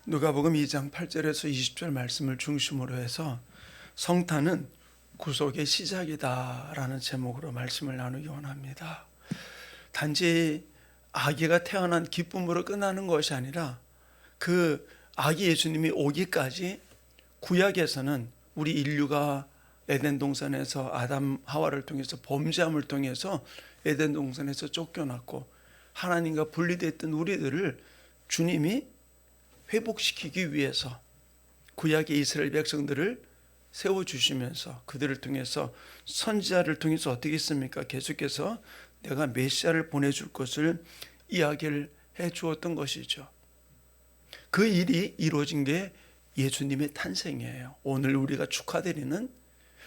누가복음 2장 8절에서 20절 말씀을 중심으로 해서 성탄은 구속의 시작이다라는 제목으로 말씀을 나누기 원합니다. 단지 아기가 태어난 기쁨으로 끝나는 것이 아니라 그 아기 예수님이 오기까지 구약에서는 우리 인류가 에덴 동산에서 아담 하와를 통해서 범죄함을 통해서 에덴 동산에서 쫓겨났고 하나님과 분리됐던 우리들을 주님이 회복시키기 위해서 구약의 이스라엘 백성들을 세워주시면서 그들을 통해서 선지자를 통해서 어떻게 했습니까? 계속해서 내가 메시아를 보내줄 것을 이야기를 해 주었던 것이죠. 그 일이 이루어진 게 예수님의 탄생이에요. 오늘 우리가 축하드리는.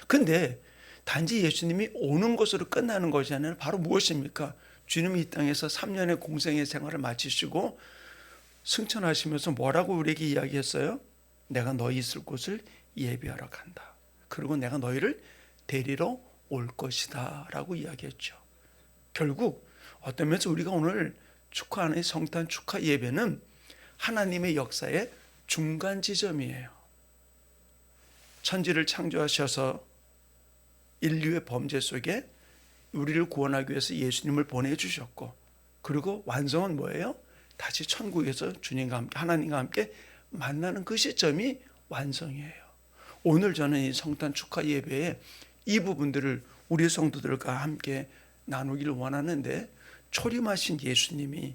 근데 단지 예수님이 오는 것으로 끝나는 것이 아니라 바로 무엇입니까? 주님이 이 땅에서 3년의 공생의 생활을 마치시고 승천하시면서 뭐라고 우리에게 이야기했어요? 내가 너희 있을 곳을 예비하러 간다. 그리고 내가 너희를 데리러 올 것이다 라고 이야기했죠. 결국 어떤 면에서 우리가 오늘 축하하는 성탄 축하 예배는 하나님의 역사의 중간 지점이에요. 천지를 창조하셔서 인류의 범죄 속에 우리를 구원하기 위해서 예수님을 보내주셨고, 그리고 완성은 뭐예요? 다시 천국에서 주님과 함께 하나님과 함께 만나는 그 시점이 완성이에요. 오늘 저는 이 성탄 축하 예배에 이 부분들을 우리 성도들과 함께 나누기를 원하는데, 초림하신 예수님이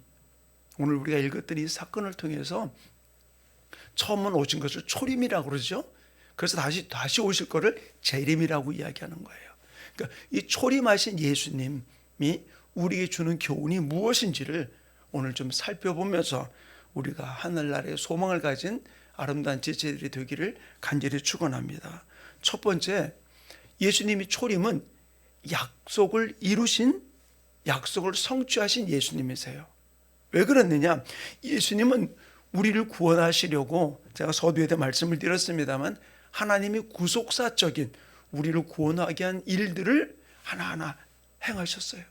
오늘 우리가 읽었던 이 사건을 통해서 처음은 오신 것을 초림이라고 그러죠. 그래서 다시 오실 거를 재림이라고 이야기하는 거예요. 그러니까 이 초림하신 예수님이 우리에게 주는 교훈이 무엇인지를 오늘 좀 살펴보면서 우리가 하늘나라의 소망을 가진 아름다운 지체들이 되기를 간절히 축원합니다. 첫 번째, 예수님이 초림은 약속을 이루신, 약속을 성취하신 예수님이세요. 왜 그랬느냐? 예수님은 우리를 구원하시려고, 제가 서두에도 말씀을 드렸습니다만, 하나님이 구속사적인 우리를 구원하게 한 일들을 하나하나 행하셨어요.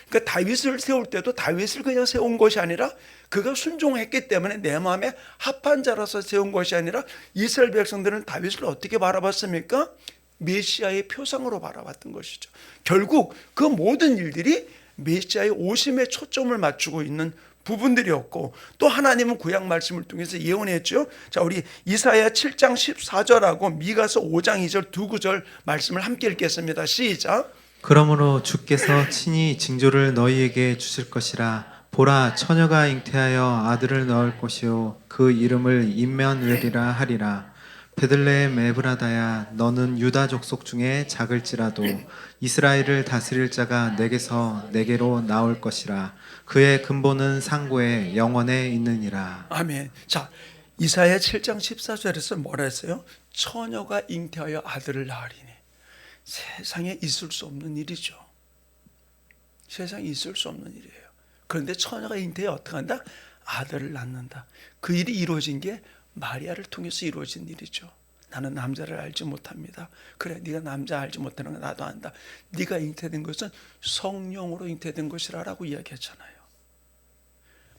그러니까 다윗을 세울 때도 다윗을 그냥 세운 것이 아니라 그가 순종했기 때문에 내 마음에 합한 자라서 세운 것이 아니라 이스라엘 백성들은 다윗을 어떻게 바라봤습니까? 메시아의 표상으로 바라봤던 것이죠. 결국 그 모든 일들이 메시아의 오심에 초점을 맞추고 있는 부분들이었고, 또 하나님은 구약 말씀을 통해서 예언했죠. 자, 우리 이사야 7장 14절하고 미가서 5장 2절 두 구절 말씀을 함께 읽겠습니다. 시작. 그러므로 주께서 친히 징조를 너희에게 주실 것이라. 보라, 처녀가 잉태하여 아들을 낳을 것이요 그 이름을 임마누엘이라 하리라. 베들레헴 에브라다야, 너는 유다 족속 중에 작을지라도 이스라엘을 다스릴 자가 내게서 내게로 나올 것이라. 그의 근본은 상고에 영원에 있느니라. 아멘. 자, 이사야 7장 14절에서 뭐라 했어요? 처녀가 잉태하여 아들을 낳으리니. 세상에 있을 수 없는 일이죠. 세상에 있을 수 없는 일이에요. 그런데 처녀가 잉태해 어떻게 한다? 아들을 낳는다. 그 일이 이루어진 게 마리아를 통해서 이루어진 일이죠. 나는 남자를 알지 못합니다. 그래, 네가 남자 알지 못하는 거 나도 안다. 네가 잉태된 것은 성령으로 잉태된 것이라 라고 이야기했잖아요.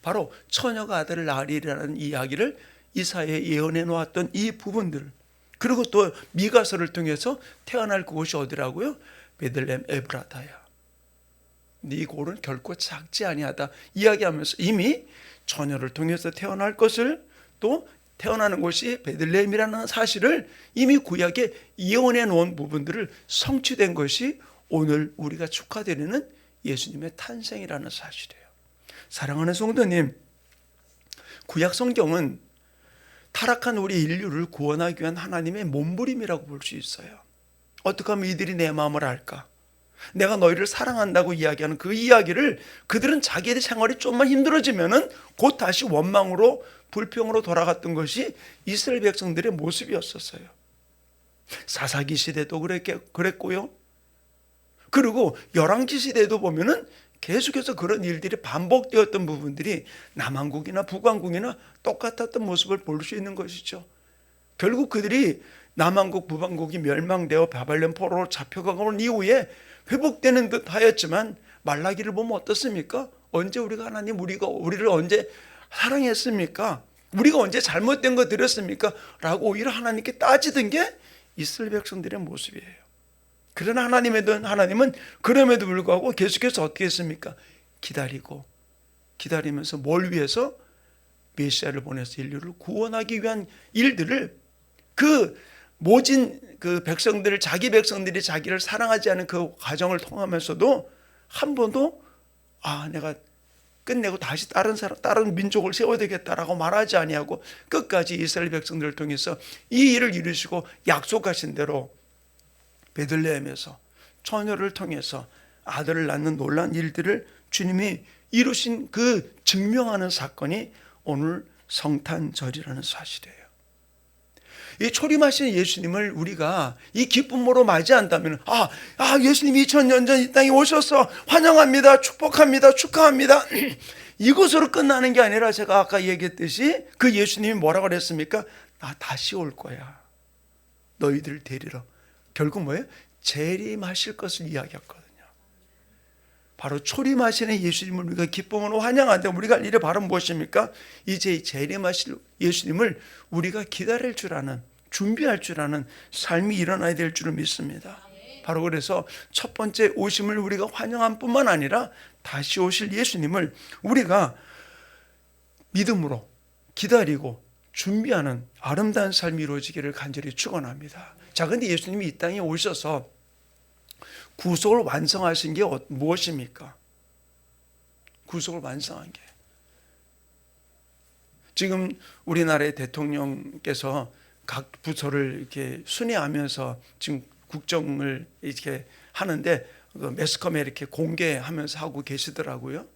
바로 처녀가 아들을 낳으리라는 이야기를 이사야에 예언해 놓았던 이 부분들, 그리고 또 미가서를 통해서 태어날 그곳이 어디라고요? 베들레헴 에브라다야. 네 골은 결코 작지 아니하다 이야기하면서 이미 처녀를 통해서 태어날 것을, 또 태어나는 곳이 베들레헴이라는 사실을 이미 구약에 예언해 놓은 부분들을 성취된 것이 오늘 우리가 축하드리는 예수님의 탄생이라는 사실이에요. 사랑하는 성도님, 구약 성경은 타락한 우리 인류를 구원하기 위한 하나님의 몸부림이라고 볼 수 있어요. 어떻게 하면 이들이 내 마음을 알까? 내가 너희를 사랑한다고 이야기하는 그 이야기를 그들은 자기의 생활이 좀만 힘들어지면은 곧 다시 원망으로, 불평으로 돌아갔던 것이 이스라엘 백성들의 모습이었었어요. 사사기 시대도 그랬고요. 그리고 열왕기 시대도 보면은 계속해서 그런 일들이 반복되었던 부분들이 남왕국이나 북왕국이나 똑같았던 모습을 볼 수 있는 것이죠. 결국 그들이 남왕국, 북왕국이 멸망되어 바벨론 포로로 잡혀가고 온 이후에 회복되는 듯 하였지만 말라기를 보면 어떻습니까? 언제 우리가 하나님, 우리를 언제 사랑했습니까? 우리가 언제 잘못된 거 드렸습니까? 라고 오히려 하나님께 따지던 게 이스라엘 백성들의 모습이에요. 그러나 하나님은 그럼에도 불구하고 계속해서 어떻게 했습니까? 기다리면서 뭘 위해서? 메시아를 보내서 인류를 구원하기 위한 일들을, 그 모진 그 백성들을, 자기 백성들이 자기를 사랑하지 않은 그 과정을 통하면서도 한 번도 내가 끝내고 다시 다른 민족을 세워야 되겠다라고 말하지 아니하고 끝까지 이스라엘 백성들을 통해서 이 일을 이루시고 약속하신 대로 베들레헴에서 처녀를 통해서 아들을 낳는 놀라운 일들을 주님이 이루신 그 증명하는 사건이 오늘 성탄절이라는 사실이에요. 이 초림하신 예수님을 우리가 이 기쁨으로 맞이한다면 예수님이 2000년 전 이 땅에 오셔서 환영합니다, 축복합니다, 축하합니다 이것으로 끝나는 게 아니라, 제가 아까 얘기했듯이 그 예수님이 뭐라고 그랬습니까? 나 다시 올 거야, 너희들 데리러. 결국 뭐예요? 재림하실 것을 이야기했거든요. 바로 초림하시는 예수님을 우리가 기쁨으로 환영하는데 우리가 할 일이 바로 무엇입니까? 이제 재림하실 예수님을 우리가 기다릴 줄 아는, 준비할 줄 아는 삶이 일어나야 될 줄을 믿습니다. 바로 그래서 첫 번째 오심을 우리가 환영한 뿐만 아니라 다시 오실 예수님을 우리가 믿음으로 기다리고 준비하는 아름다운 삶이 이루어지기를 간절히 축원합니다. 자, 근데 예수님이 이 땅에 오셔서 구속을 완성하신 게 무엇입니까? 구속을 완성한 게, 지금 우리나라의 대통령께서 각 부서를 이렇게 순회하면서 지금 국정을 이렇게 하는데 매스컴에 이렇게 공개하면서 하고 계시더라고요.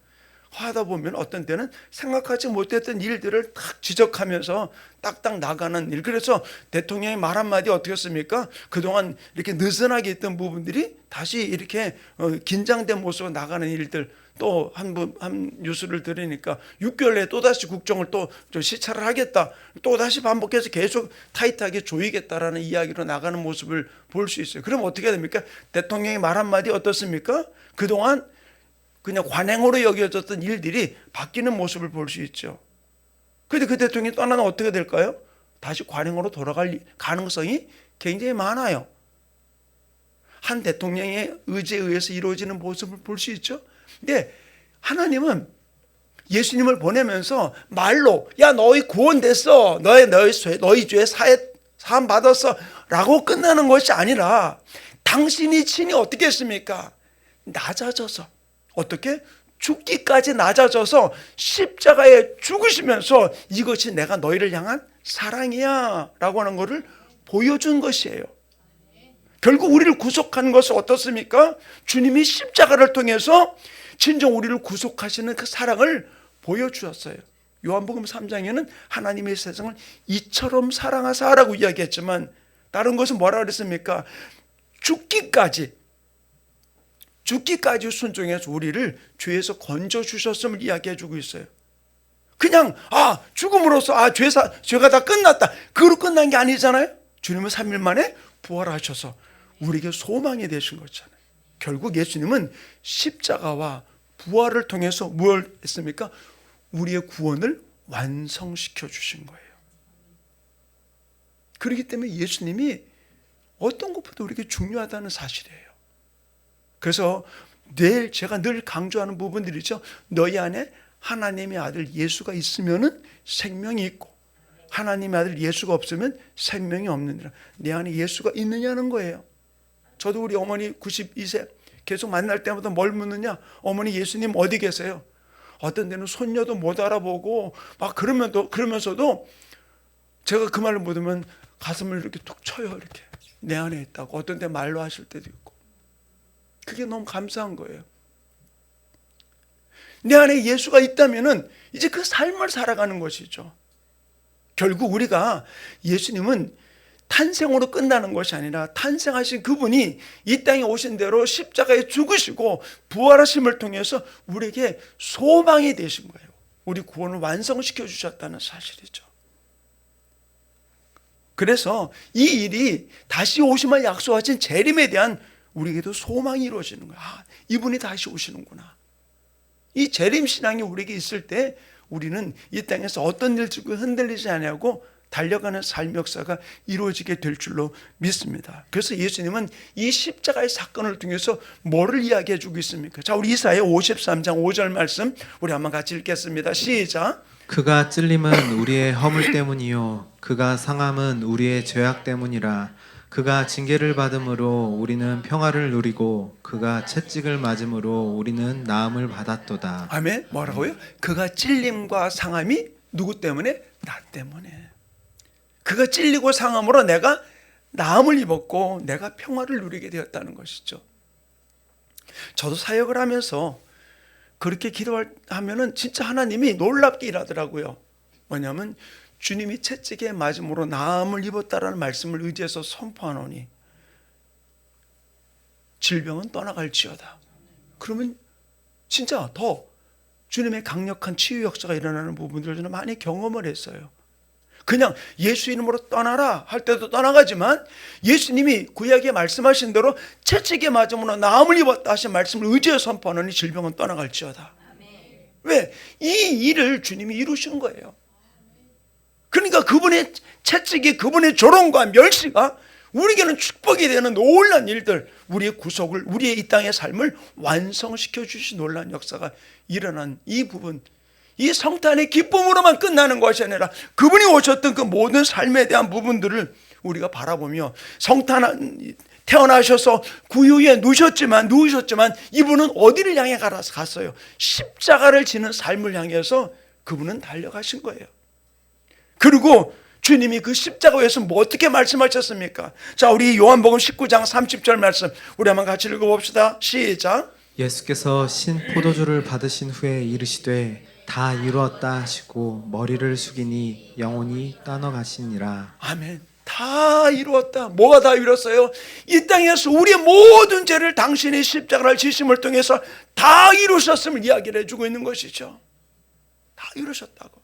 하다 보면 어떤 때는 생각하지 못했던 일들을 딱 지적하면서 딱딱 나가는 일. 그래서 대통령의 말 한마디 어떻게 했습니까? 그동안 이렇게 느슨하게 있던 부분들이 다시 이렇게 긴장된 모습으로 나가는 일들. 또 한 뉴스를 들으니까 6개월 내에 또다시 국정을 또 시찰을 하겠다, 또다시 반복해서 계속 타이트하게 조이겠다라는 이야기로 나가는 모습을 볼 수 있어요. 그럼 어떻게 됩니까? 대통령의 말 한마디 어떻습니까? 그동안 그냥 관행으로 여겨졌던 일들이 바뀌는 모습을 볼 수 있죠. 그런데 그 대통령이 떠나면 어떻게 될까요? 다시 관행으로 돌아갈 가능성이 굉장히 많아요. 한 대통령의 의지에 의해서 이루어지는 모습을 볼 수 있죠. 근데 하나님은 예수님을 보내면서 말로 너희 구원됐어, 너희 죄 사함 받았어 라고 끝나는 것이 아니라, 당신이 친히 어떻게 했습니까? 낮아져서, 어떻게? 죽기까지 낮아져서 십자가에 죽으시면서 이것이 내가 너희를 향한 사랑이야 라고 하는 것을 보여준 것이에요. 결국 우리를 구속하는 것은 어떻습니까? 주님이 십자가를 통해서 진정 우리를 구속하시는 그 사랑을 보여주었어요. 요한복음 3장에는 하나님의 세상을 이처럼 사랑하사라고 이야기했지만, 다른 것은 뭐라 그랬습니까? 죽기까지 순종해서 우리를 죄에서 건져주셨음을 이야기해 주고 있어요. 그냥 죽음으로써 죄가 다 끝났다, 그로 끝난 게 아니잖아요. 주님은 3일 만에 부활하셔서 우리에게 소망이 되신 거잖아요. 결국 예수님은 십자가와 부활을 통해서 무엇을 했습니까? 우리의 구원을 완성시켜 주신 거예요. 그렇기 때문에 예수님이 어떤 것보다 우리에게 중요하다는 사실이에요. 그래서 제가 늘 강조하는 부분들이죠. 너희 안에 하나님의 아들 예수가 있으면은 생명이 있고, 하나님의 아들 예수가 없으면 생명이 없느니라. 내 안에 예수가 있느냐는 거예요. 저도 우리 어머니 92세 계속 만날 때마다 뭘 묻느냐? 어머니 예수님 어디 계세요? 어떤 데는 손녀도 못 알아보고 막 그러면서도 제가 그 말을 묻으면 가슴을 이렇게 툭 쳐요. 이렇게 내 안에 있다고. 어떤 데 말로 하실 때도 있고. 그게 너무 감사한 거예요. 내 안에 예수가 있다면은 이제 그 삶을 살아가는 것이죠. 결국 우리가 예수님은 탄생으로 끝나는 것이 아니라, 탄생하신 그분이 이 땅에 오신 대로 십자가에 죽으시고 부활하심을 통해서 우리에게 소망이 되신 거예요. 우리 구원을 완성시켜 주셨다는 사실이죠. 그래서 이 일이 다시 오심을 약속하신 재림에 대한 우리에게도 소망이 이루어지는 거예요. 이분이 다시 오시는구나. 이 재림 신앙이 우리에게 있을 때 우리는 이 땅에서 어떤 일 주고 흔들리지 않냐고 달려가는 삶 역사가 이루어지게 될 줄로 믿습니다. 그래서 예수님은 이 십자가의 사건을 통해서 뭐를 이야기해 주고 있습니까? 자, 우리 이사야 53장 5절 말씀 우리 한번 같이 읽겠습니다. 시작. 그가 찔림은 우리의 허물 때문이요 그가 상함은 우리의 죄악 때문이라. 그가 징계를 받음으로 우리는 평화를 누리고 그가 채찍을 맞음으로 우리는 나음을 받았도다. 아멘. 뭐라고요? 그가 찔림과 상함이 누구 때문에? 나 때문에. 그가 찔리고 상함으로 내가 나음을 입었고 내가 평화를 누리게 되었다는 것이죠. 저도 사역을 하면서 그렇게 기도하면은 진짜 하나님이 놀랍게 일하더라고요. 뭐냐면 주님이 채찍에 맞음으로 나음을 입었다라는 말씀을 의지해서 선포하노니 질병은 떠나갈지어다. 그러면 진짜 더 주님의 강력한 치유 역사가 일어나는 부분들을 저는 많이 경험을 했어요. 그냥 예수 이름으로 떠나라 할 때도 떠나가지만 예수님이 구약에 말씀하신 대로 채찍에 맞음으로 나음을 입었다 하신 말씀을 의지해 선포하노니 질병은 떠나갈지어다. 왜? 이 일을 주님이 이루신 거예요. 그러니까 그분의 채찍이, 그분의 조롱과 멸시가 우리에게는 축복이 되는 놀라운 일들, 우리의 구속을, 우리의 이 땅의 삶을 완성시켜 주신 놀라운 역사가 일어난 이 부분, 이 성탄의 기쁨으로만 끝나는 것이 아니라 그분이 오셨던 그 모든 삶에 대한 부분들을 우리가 바라보며 성탄 태어나셔서 구유에 누우셨지만 이분은 어디를 향해 갔어요? 십자가를 지는 삶을 향해서 그분은 달려가신 거예요. 그리고 주님이 그 십자가에서 뭐 어떻게 말씀하셨습니까? 자, 우리 요한복음 19장 30절 말씀 우리 한번 같이 읽어봅시다. 시작. 예수께서 신 포도주를 받으신 후에 이르시되 다 이루었다 하시고 머리를 숙이니 영혼이 떠나가시니라. 아멘. 다 이루었다. 뭐가 다 이뤘어요? 이 땅에서 우리의 모든 죄를 당신의 십자가를 지심을 통해서 다 이루셨음을 이야기를 해주고 있는 것이죠. 다 이루셨다고.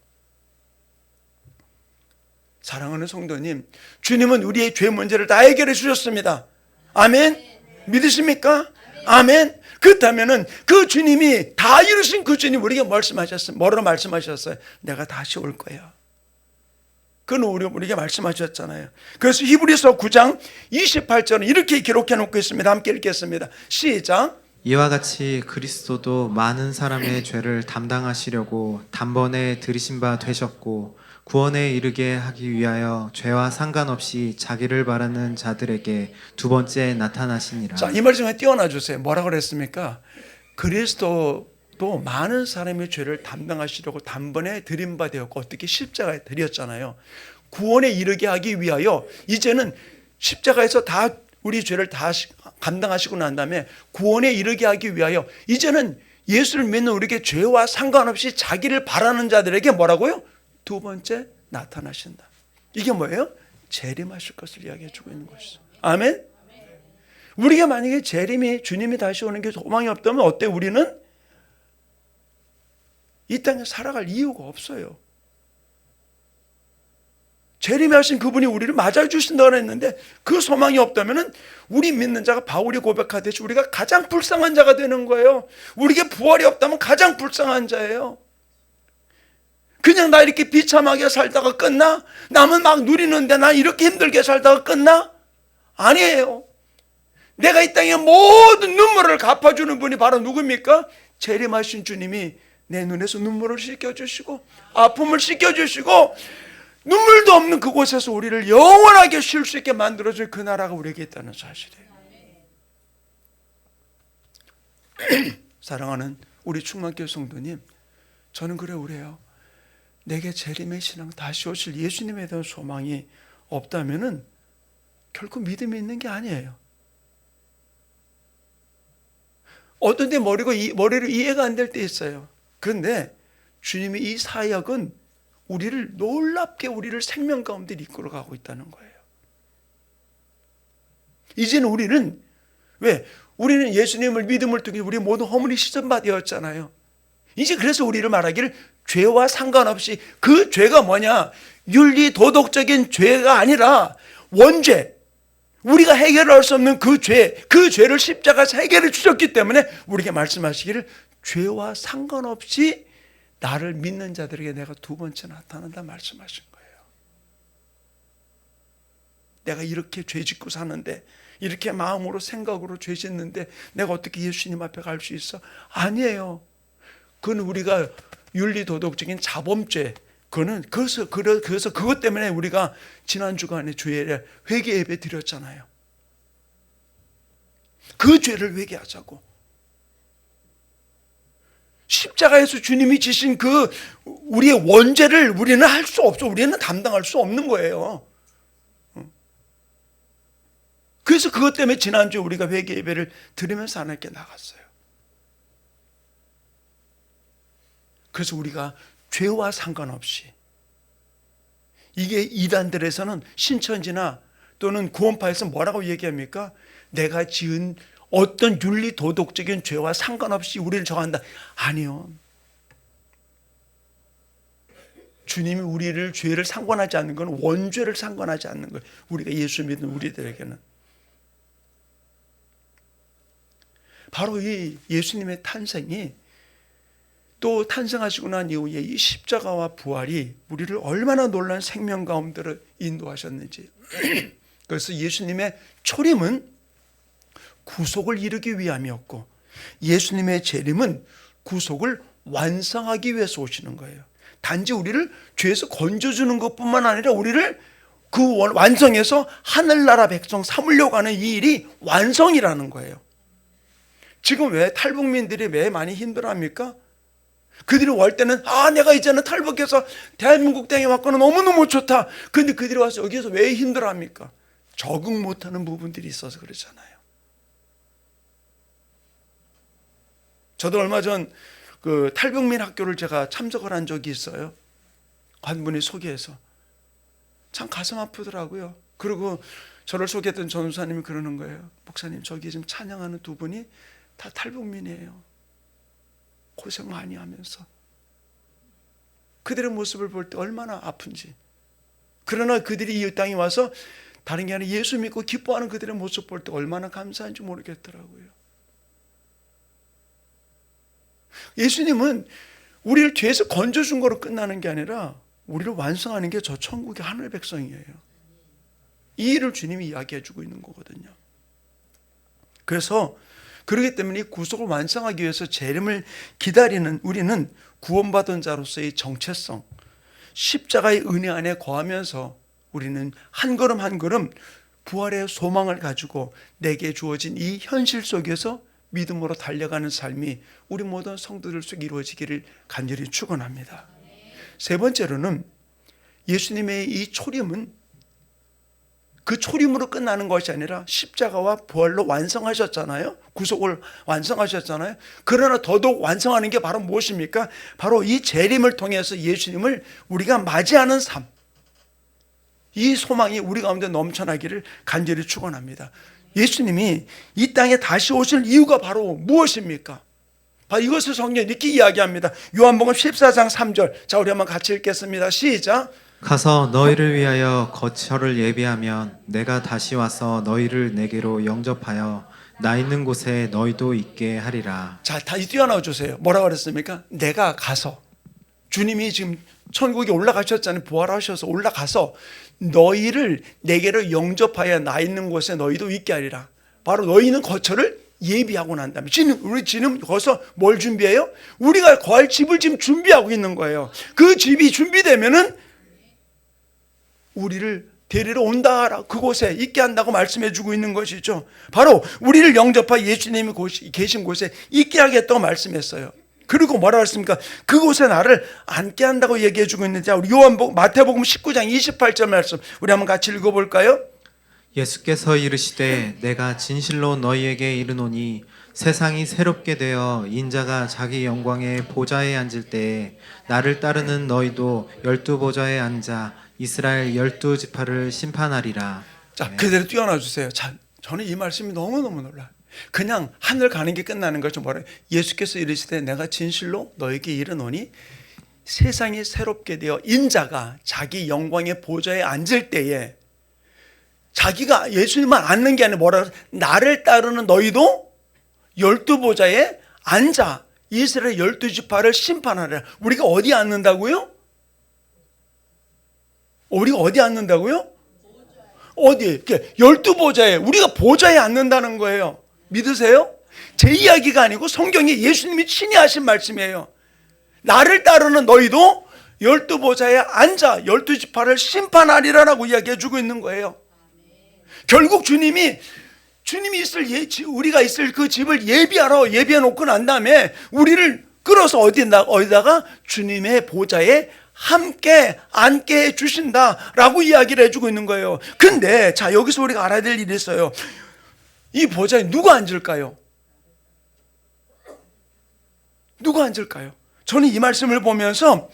사랑하는 성도님, 주님은 우리의 죄 문제를 다 해결해 주셨습니다. 아멘. 믿으십니까? 아멘. 그렇다면은 그 주님이 다 이루신 그 주님 우리에게 말씀하셨어요. 뭐라고 말씀하셨어요? 내가 다시 올 거야. 그는 우리에게 말씀하셨잖아요. 그래서 히브리서 9장 28절은 이렇게 기록해 놓고 있습니다. 함께 읽겠습니다. 시작. 이와 같이 그리스도도 많은 사람의 죄를 담당하시려고 단번에 들이신 바 되셨고 구원에 이르게 하기 위하여 죄와 상관없이 자기를 바라는 자들에게 두 번째 나타나시니라. 자, 이 말씀에 띄워놔 주세요. 뭐라고 그랬습니까? 그리스도도 많은 사람의 죄를 담당하시려고 단번에 들인 바 되었고 어떻게 십자가에 드렸잖아요. 구원에 이르게 하기 위하여 이제는 십자가에서 다 우리 죄를 다 감당하시고 난 다음에 구원에 이르게 하기 위하여 이제는 예수를 믿는 우리에게 죄와 상관없이 자기를 바라는 자들에게 뭐라고요? 두 번째 나타나신다. 이게 뭐예요? 재림하실 것을 이야기해 주고 있는 것이죠. 아멘. 우리가 만약에 재림이 주님이 다시 오는 게 소망이 없다면 어때? 우리는 이 땅에 살아갈 이유가 없어요. 재림이 하신 그분이 우리를 맞아주신다고 했는데 그 소망이 없다면 우리 믿는 자가 바울이 고백하듯이 우리가 가장 불쌍한 자가 되는 거예요. 우리에게 부활이 없다면 가장 불쌍한 자예요. 그냥 나 이렇게 비참하게 살다가 끝나? 남은 막 누리는데 나 이렇게 힘들게 살다가 끝나? 아니에요. 내가 이 땅의 모든 눈물을 갚아주는 분이 바로 누굽니까? 재림하신 주님이 내 눈에서 눈물을 씻겨주시고 아픔을 씻겨주시고 눈물도 없는 그곳에서 우리를 영원하게 쉴 수 있게 만들어줄 그 나라가 우리에게 있다는 사실이에요. 사랑하는 우리 충만교회 성도님, 저는 그래요. 내게 재림의 신앙 다시 오실 예수님에 대한 소망이 없다면은 결코 믿음이 있는 게 아니에요. 어떤 때 머리로 이해가 안 될 때 있어요. 그런데 주님이 이 사역은 놀랍게 우리를 생명 가운데 이끌어가고 있다는 거예요. 이제는 우리는 우리는 예수님을 믿음을 통해 우리 모든 허물이 씻음받았잖아요. 이제 그래서 우리를 말하기를 죄와 상관없이 그 죄가 뭐냐? 윤리 도덕적인 죄가 아니라 원죄. 우리가 해결할 수 없는 그 죄를 십자가에서 해결해 주셨기 때문에 우리에게 말씀하시기를 죄와 상관없이 나를 믿는 자들에게 내가 두 번째 나타난다 말씀하신 거예요. 내가 이렇게 죄 짓고 사는데, 이렇게 마음으로 생각으로 죄 짓는데 내가 어떻게 예수님 앞에 갈 수 있어? 아니에요. 그건 우리가 윤리도덕적인 자범죄, 그래서 그것 때문에 우리가 지난 주간에 주일에 회개 예배 드렸잖아요. 그 죄를 회개하자고. 십자가에서 주님이 지신 그 우리의 원죄를 우리는 할 수 없어. 우리는 담당할 수 없는 거예요. 그래서 그것 때문에 지난주에 우리가 회개 예배를 드리면서 하나님께 나갔어요. 그래서 우리가 죄와 상관없이, 이게 이단들에서는 신천지나 또는 구원파에서 뭐라고 얘기합니까? 내가 지은 어떤 윤리 도덕적인 죄와 상관없이 우리를 정한다. 아니요. 주님이 우리를 죄를 상관하지 않는 건 원죄를 상관하지 않는 거예요. 우리가 예수 믿는 우리들에게는. 바로 이 예수님의 탄생이, 또 탄생하시고 난 이후에 이 십자가와 부활이 우리를 얼마나 놀라운 생명 가운데로 인도하셨는지. 그래서 예수님의 초림은 구속을 이루기 위함이었고, 예수님의 재림은 구속을 완성하기 위해서 오시는 거예요. 단지 우리를 죄에서 건져주는 것뿐만 아니라 우리를 그 완성해서 하늘나라 백성 삼으려고 하는 이 일이 완성이라는 거예요. 지금 왜 탈북민들이 왜 많이 힘들어합니까? 그들이 올 때는 내가 이제는 탈북해서 대한민국 땅에 왔거나 너무너무 좋다. 근데 그들이 와서 여기서 왜 힘들어합니까? 적응 못하는 부분들이 있어서 그렇잖아요. 저도 얼마 전 그 탈북민 학교를 제가 참석을 한 적이 있어요. 한 분이 소개해서 참 가슴 아프더라고요. 그리고 저를 소개했던 전도사님이 그러는 거예요. 목사님, 저기 지금 찬양하는 두 분이 다 탈북민이에요. 고생 많이 하면서. 그들의 모습을 볼 때 얼마나 아픈지. 그러나 그들이 이 땅에 와서 다른 게 아니라 예수 믿고 기뻐하는 그들의 모습 볼 때 얼마나 감사한지 모르겠더라고요. 예수님은 우리를 죄에서 건져준 거로 끝나는 게 아니라 우리를 완성하는 게 저 천국의 하늘 백성이에요. 이 일을 주님이 이야기해 주고 있는 거거든요. 그래서 그렇기 때문에 이 구속을 완성하기 위해서 재림을 기다리는 우리는 구원받은 자로서의 정체성, 십자가의 은혜 안에 거하면서 우리는 한 걸음 한 걸음 부활의 소망을 가지고 내게 주어진 이 현실 속에서 믿음으로 달려가는 삶이 우리 모든 성도들 속에 이루어지기를 간절히 축원합니다. 세 번째로는 예수님의 이 초림은 그 초림으로 끝나는 것이 아니라 십자가와 부활로 완성하셨잖아요. 구속을 완성하셨잖아요. 그러나 더더욱 완성하는 게 바로 무엇입니까? 바로 이 재림을 통해서 예수님을 우리가 맞이하는 삶, 이 소망이 우리 가운데 넘쳐나기를 간절히 축원합니다. 예수님이 이 땅에 다시 오실 이유가 바로 무엇입니까? 바로 이것을 성경에 이렇게 이야기합니다. 요한복음 14장 3절. 자, 우리 한번 같이 읽겠습니다. 시작. 가서 너희를 위하여 거처를 예비하면 내가 다시 와서 너희를 내게로 영접하여 나 있는 곳에 너희도 있게 하리라. 자, 다 뛰어나와 주세요. 뭐라고 그랬습니까? 내가 가서. 주님이 지금 천국에 올라가셨잖아요. 부활하셔서 올라가서 너희를 내게로 영접하여 나 있는 곳에 너희도 있게 하리라. 바로 너희는 거처를 예비하고 난 다음에 우리 지금 거기서 뭘 준비해요? 우리가 거할 집을 지금 준비하고 있는 거예요. 그 집이 준비되면은 우리를 데리러 온다, 그곳에 있게 한다고 말씀해 주고 있는 것이죠. 바로 우리를 영접하여 예수님이 계신 곳에 있게 하겠다고 말씀했어요. 그리고 뭐라고 했습니까? 그곳에 나를 앉게 한다고 얘기해 주고 있는데, 우리 마태복음 19장 28절 말씀 우리 한번 같이 읽어볼까요? 예수께서 이르시되 내가 진실로 너희에게 이르노니 세상이 새롭게 되어 인자가 자기 영광의 보좌에 앉을 때에 나를 따르는 너희도 12보좌에 앉아 이스라엘 12지파를 심판하리라. 자, 그대로 뛰어나 주세요. 자, 저는 이 말씀이 너무너무 놀라요. 그냥 하늘 가는 게 끝나는 거죠. 뭐래요? 예수께서 이르시되 내가 진실로 너에게 이르노니 세상이 새롭게 되어 인자가 자기 영광의 보좌에 앉을 때에, 자기가 예수님만 앉는 게 아니라 뭐라 그래요? 나를 따르는 너희도 12보좌에 앉아 이스라엘 12지파를 심판하리라. 우리가 어디 앉는다고요? 우리가 어디 앉는다고요? 어디? 12보좌에, 우리가 보좌에 앉는다는 거예요. 믿으세요? 제 이야기가 아니고 성경에 예수님이 친히 하신 말씀이에요. 나를 따르는 너희도 12보좌에 앉아 12지파를 심판하리라라고 이야기해 주고 있는 거예요. 결국 주님이 우리가 있을 그 집을 예비해 놓고 난 다음에 우리를 끌어서 어디다가 주님의 보좌에 함께 앉게 해 주신다라고 이야기를 해주고 있는 거예요. 근데 자, 여기서 우리가 알아야 될 일이 있어요. 이 보좌에 누가 앉을까요? 누가 앉을까요? 저는 이 말씀을 보면서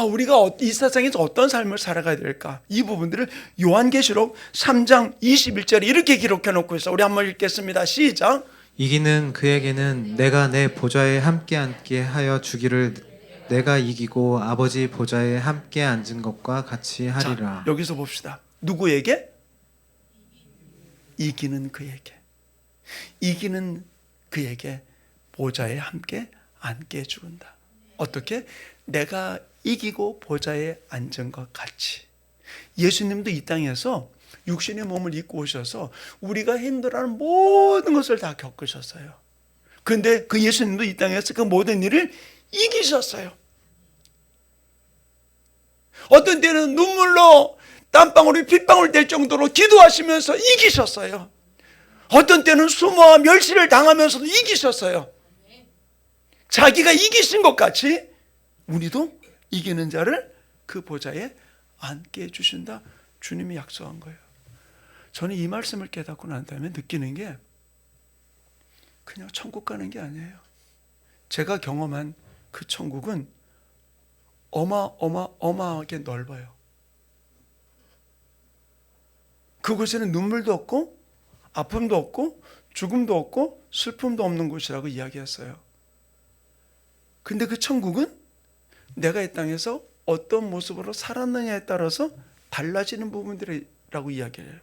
우리가 이 세상에서 어떤 삶을 살아가야 될까? 이 부분들을 요한계시록 3장 21절에 이렇게 기록해 놓고 있어요. 우리 한번 읽겠습니다. 시작. 이기는 그에게는 내가 내 보좌에 함께 앉게 하여 주기를 내가 이기고 아버지 보좌에 함께 앉은 것과 같이 하리라. 자, 여기서 봅시다. 누구에게? 이기는 그에게. 이기는 그에게 보좌에 함께 앉게 해준다. 어떻게? 내가 이기고 보좌에 앉은 것 같이. 예수님도 이 땅에서 육신의 몸을 입고 오셔서 우리가 힘들어하는 모든 것을 다 겪으셨어요. 그런데 그 예수님도 이 땅에서 그 모든 일을 이기셨어요. 어떤 때는 눈물로 땀방울이 핏방울 될 정도로 기도하시면서 이기셨어요. 어떤 때는 수모와 멸시를 당하면서도 이기셨어요. 자기가 이기신 것 같이 우리도 이기는 자를 그 보좌에 앉게 해주신다. 주님이 약속한 거예요. 저는 이 말씀을 깨닫고 난 다음에 느끼는 게 그냥 천국 가는 게 아니에요. 제가 경험한 그 천국은 어마어마하게 넓어요. 그곳에는 눈물도 없고 아픔도 없고 죽음도 없고 슬픔도 없는 곳이라고 이야기했어요. 근데 그 천국은 내가 이 땅에서 어떤 모습으로 살았느냐에 따라서 달라지는 부분들이라고 이야기해요.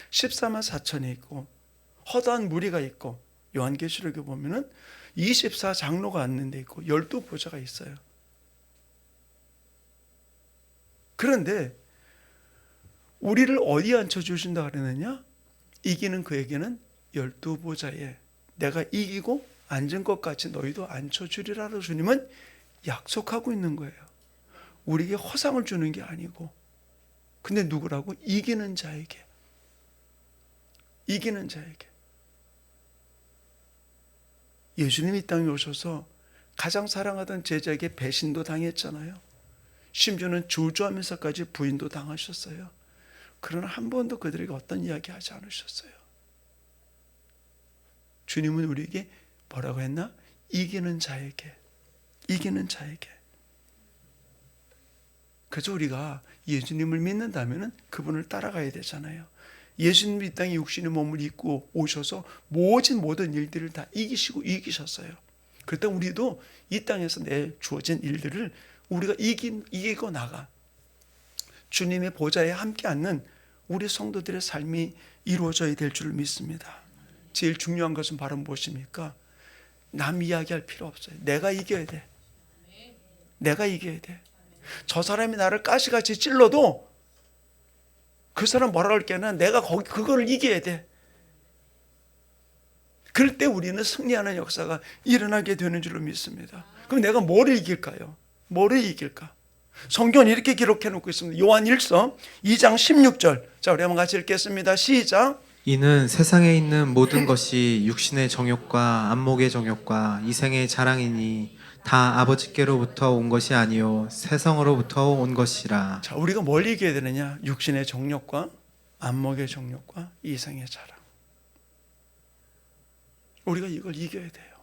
14만 4천이 있고 허다한 무리가 있고 요한계시록에 보면은 24장로가 앉는 데 있고 12보좌가 있어요. 그런데 우리를 어디에 앉혀주신다 그러느냐? 이기는 그에게는 12보좌에 내가 이기고 앉은 것 같이 너희도 앉혀주리라고 주님은 약속하고 있는 거예요. 우리에게 허상을 주는 게 아니고. 근데 누구라고? 이기는 자에게. 이기는 자에게. 예수님이 이 땅에 오셔서 가장 사랑하던 제자에게 배신도 당했잖아요. 심지어는 저주하면서까지 부인도 당하셨어요. 그러나 한 번도 그들에게 어떤 이야기 하지 않으셨어요. 주님은 우리에게 뭐라고 했나? 이기는 자에게. 이기는 자에게. 그래서 우리가 예수님을 믿는다면 그분을 따라가야 되잖아요. 예수님이 이 땅에 육신의 몸을 입고 오셔서 모든 일들을 다 이기시고 이기셨어요. 그렇다면 우리도 이 땅에서 내 주어진 일들을 우리가 이기고 나가 주님의 보좌에 함께 앉는 우리 성도들의 삶이 이루어져야 될 줄 믿습니다. 제일 중요한 것은 바로 무엇입니까? 남 이야기할 필요 없어요. 내가 이겨야 돼. 내가 이겨야 돼. 저 사람이 나를 가시같이 찔러도 그 사람 뭐라 할게는 내가 그거를 이겨야 돼. 그럴 때 우리는 승리하는 역사가 일어나게 되는 줄로 믿습니다. 그럼 내가 뭐를 이길까요? 뭐를 이길까? 성경은 이렇게 기록해 놓고 있습니다. 요한 1서 2장 16절. 자, 우리 한번 같이 읽겠습니다. 시작. 이는 세상에 있는 모든 것이 육신의 정욕과 안목의 정욕과 이생의 자랑이니 다 아버지께로부터 온 것이 아니요 세상으로부터 온 것이라. 자, 우리가 뭘 이겨야 되느냐? 육신의 정욕과 안목의 정욕과 이생의 자랑. 우리가 이걸 이겨야 돼요.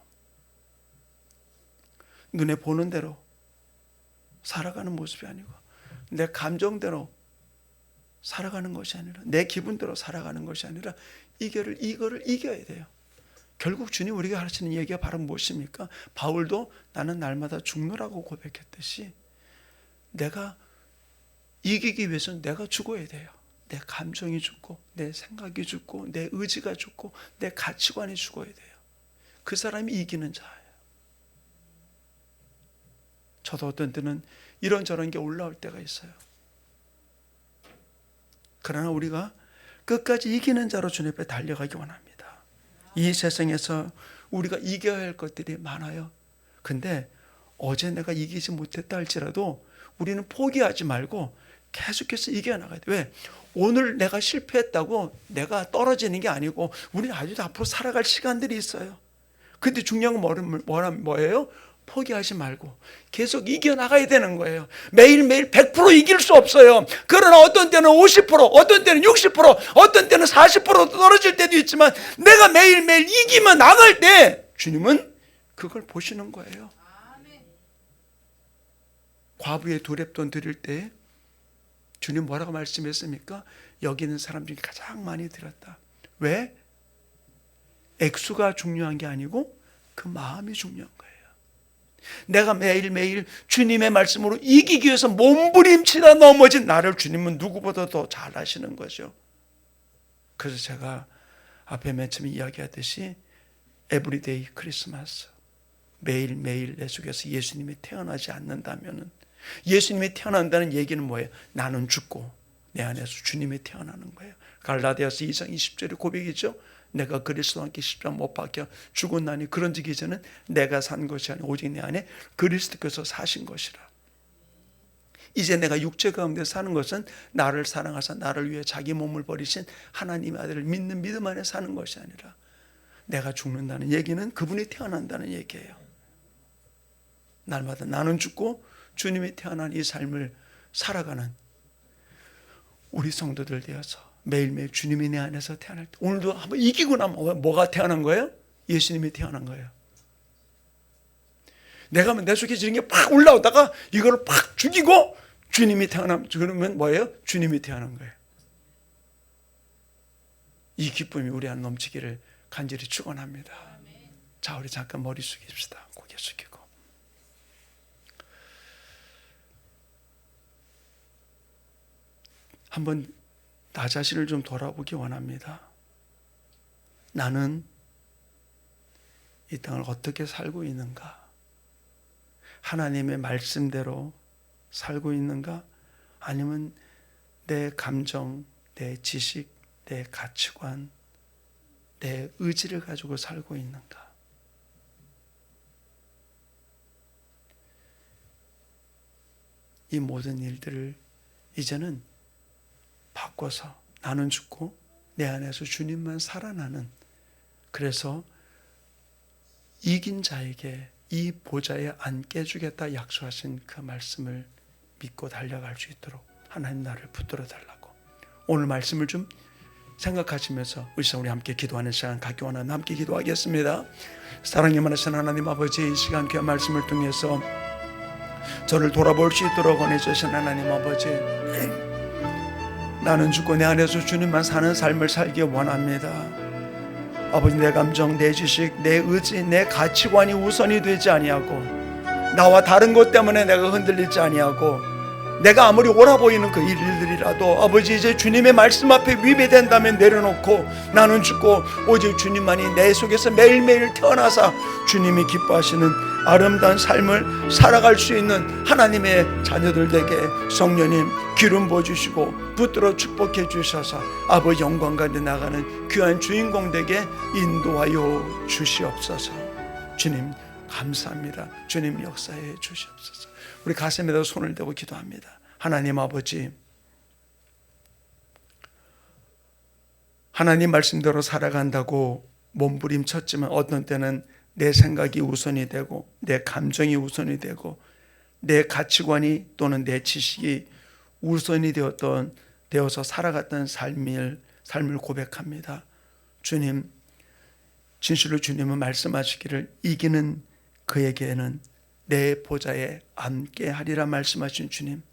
눈에 보는 대로 살아가는 모습이 아니고 내 감정대로 살아가는 것이 아니라 내 기분대로 살아가는 것이 아니라 이거를 이겨야 돼요. 결국 주님 우리에게 하시는 얘기가 바로 무엇입니까? 바울도 나는 날마다 죽노라고 고백했듯이 내가 이기기 위해서는 내가 죽어야 돼요. 내 감정이 죽고 내 생각이 죽고 내 의지가 죽고 내 가치관이 죽어야 돼요. 그 사람이 이기는 자예요. 저도 어떤 때는 이런저런 게 올라올 때가 있어요. 그러나 우리가 끝까지 이기는 자로 주님 앞에 달려가기 원합니다. 이 세상에서 우리가 이겨야 할 것들이 많아요. 근데 어제 내가 이기지 못했다 할지라도 우리는 포기하지 말고 계속해서 이겨나가야 돼. 왜? 오늘 내가 실패했다고 내가 떨어지는 게 아니고 우리는 아주 앞으로 살아갈 시간들이 있어요. 근데 중요한 건 뭐예요? 포기하지 말고 계속 이겨나가야 되는 거예요. 매일매일 100% 이길 수 없어요. 그러나 어떤 때는 50%, 어떤 때는 60%, 어떤 때는 40% 떨어질 때도 있지만 내가 매일매일 이기면 나갈 때 주님은 그걸 보시는 거예요. 과부의 두 렙돈 드릴 때 주님 뭐라고 말씀했습니까? 여기 있는 사람 중에 가장 많이 드렸다. 왜? 액수가 중요한 게 아니고 그 마음이 중요한 거예요. 내가 매일매일 주님의 말씀으로 이기기 위해서 몸부림치다 넘어진 나를 주님은 누구보다 더 잘 아시는 거죠. 그래서 제가 앞에 맨 처음에 이야기하듯이 에브리데이 크리스마스, 매일매일 내 속에서 예수님이 태어나지 않는다면, 예수님이 태어난다는 얘기는 뭐예요? 나는 죽고 내 안에서 주님이 태어나는 거예요. 갈라디아서 2장 20절의 고백이죠. 내가 그리스도와 함께 십자가 못 박혀 죽은 나니 그런즉 이제는 내가 산 것이 아니라 오직 내 안에 그리스도께서 사신 것이라. 이제 내가 육체 가운데 사는 것은 나를 사랑하사 나를 위해 자기 몸을 버리신 하나님의 아들을 믿는 믿음 안에 사는 것이 아니라 내가 죽는다는 얘기는 그분이 태어난다는 얘기예요. 날마다 나는 죽고 주님이 태어난 이 삶을 살아가는 우리 성도들 되어서 매일매일 주님이 내 안에서 태어날 때, 오늘도 한번 이기고 나면 뭐가 태어난 거예요? 예수님이 태어난 거예요. 내가 내 속에 지는 게 팍 올라오다가 이걸 팍 죽이고 주님이 태어나면, 그러면 뭐예요? 주님이 태어난 거예요. 이 기쁨이 우리 안에 넘치기를 간절히 축원합니다. 자, 우리 잠깐 머리 숙입시다. 고개 숙이고. 한번 나 자신을 좀 돌아보기 원합니다. 나는 이 땅을 어떻게 살고 있는가? 하나님의 말씀대로 살고 있는가? 아니면 내 감정, 내 지식, 내 가치관, 내 의지를 가지고 살고 있는가? 이 모든 일들을 이제는 바꿔서 나는 죽고 내 안에서 주님만 살아나는, 그래서 이긴 자에게 이 보좌에 앉게 해주겠다 약속하신 그 말씀을 믿고 달려갈 수 있도록 하나님 나를 붙들어 달라고 오늘 말씀을 좀 생각하시면서 우리 함께 기도하는 시간 갖기 원하는 함께 기도하겠습니다. 사랑이 많으신 하나님 아버지, 이 시간 귀한 말씀을 통해서 저를 돌아볼 수 있도록 권해주신 하나님 아버지, 나는 죽고 내 안에서 주님만 사는 삶을 살기 원합니다. 아버지, 내 감정, 내 지식, 내 의지, 내 가치관이 우선이 되지 아니하고 나와 다른 것 때문에 내가 흔들리지 아니하고 내가 아무리 옳아 보이는 그 일들이라도 아버지 이제 주님의 말씀 앞에 위배된다면 내려놓고 나는 죽고 오직 주님만이 내 속에서 매일매일 태어나사 주님이 기뻐하시는 아름다운 삶을 살아갈 수 있는 하나님의 자녀들에게 성령님 기름 부어주시고 붙들어 축복해 주셔서 아버지 영광 가운데 나가는 귀한 주인공 되게 인도하여 주시옵소서. 주님 감사합니다. 주님 역사해 주시옵소서. 우리 가슴에다 손을 대고 기도합니다. 하나님 아버지, 하나님 말씀대로 살아간다고 몸부림쳤지만 어떤 때는 내 생각이 우선이 되고 내 감정이 우선이 되고 내 가치관이 또는 내 지식이 우선이 되어서 살아갔던 삶을 고백합니다. 주님, 진실로 주님은 말씀하시기를 이기는 그에게는 내 보좌에 앉게 하리라 말씀하신 주님,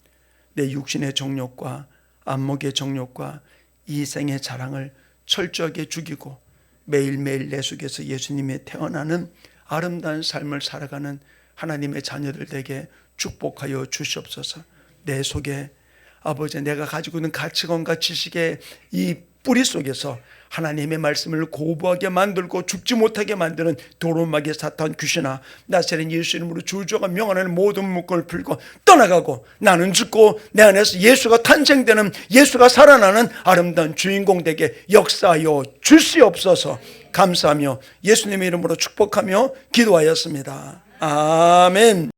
내 육신의 정욕과 안목의 정욕과 이 생의 자랑을 철저하게 죽이고 매일매일 내 속에서 예수님이 태어나는 아름다운 삶을 살아가는 하나님의 자녀들에게 축복하여 주시옵소서. 내 속에 아버지 내가 가지고 있는 가치관과 지식의 이 뿌리 속에서 하나님의 말씀을 고부하게 만들고 죽지 못하게 만드는 도루마귀 사탄 귀신아, 나사렛 예수 이름으로 주저가 명하는 모든 묶음을 풀고 떠나가고 나는 죽고 내 안에서 예수가 탄생되는, 예수가 살아나는 아름다운 주인공 되게 역사하여 주시옵소서. 감사하며 예수님의 이름으로 축복하며 기도하였습니다. 아멘.